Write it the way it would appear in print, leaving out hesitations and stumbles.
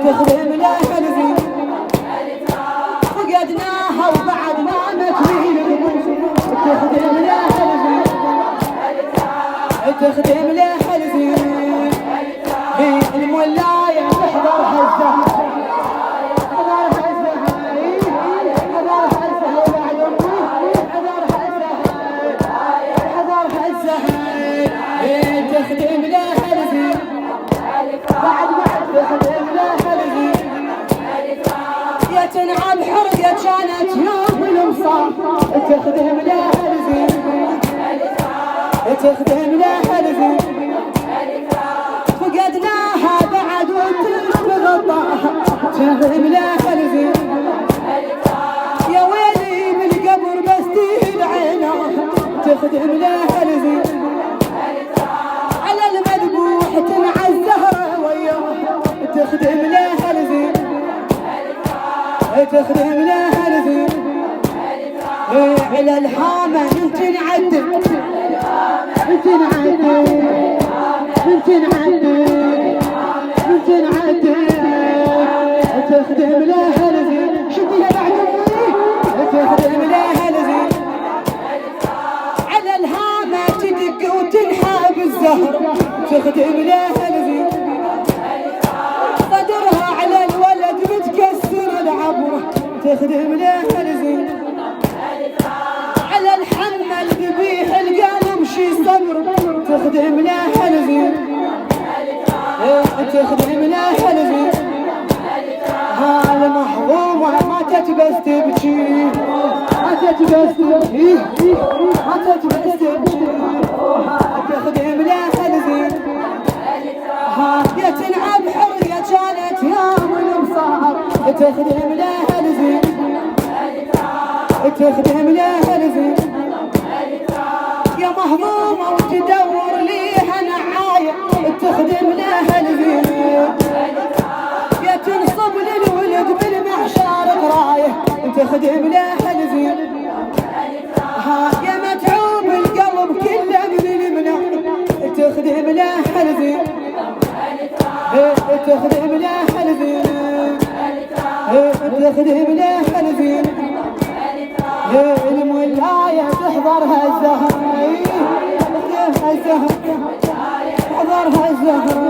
تخدم لها الزين فقدناها وبعد ما متوين تخدم لها الزين تخدم لها الزين هي المولاية تحضرها الزهر تخدم لها الزين بعد تخدم لها الزين يا تنعم حرقة كانت يوم المصاب تخدم لها الزين تخدم لها الزين فقدناها بعد وتشبه غطاها تخدم لها الزين يا ويلي بالقبر بس تدعينا تخدم لها الزين مع الزهرة وياه تخدم لها الزين تخدم لها الزين على الحامة تنعدل تخدم لها الزين شوفيها بعد تخدم لها الزين على الهامة تدق وتنحى بالزهر تخدم لها الزين صدرها على الولد متكسر العبرة تخدم لها الزين على الحمى الذبيح القلب شي صبر تخدم لها الزين تخدم لها الزين هالمحظومة ماتت بس تبكي ماتت بس تبكي ماتت بس تبكي تخدم لها الزين يا تنعب حرية كانت يوم المصاهر تخدم لها الزين تخدم لها الزين يا مهضومة وتدور ليها نعاية تخدم لها الزين يا تنصب للولد بالمحشار قراية تخدم لها الزين يا متعوب القلب كله من المنى تخدم لها الزين تخدم لها الزين تخدم لها الزين المولاية تحضرها الزهر تحضرها الزهر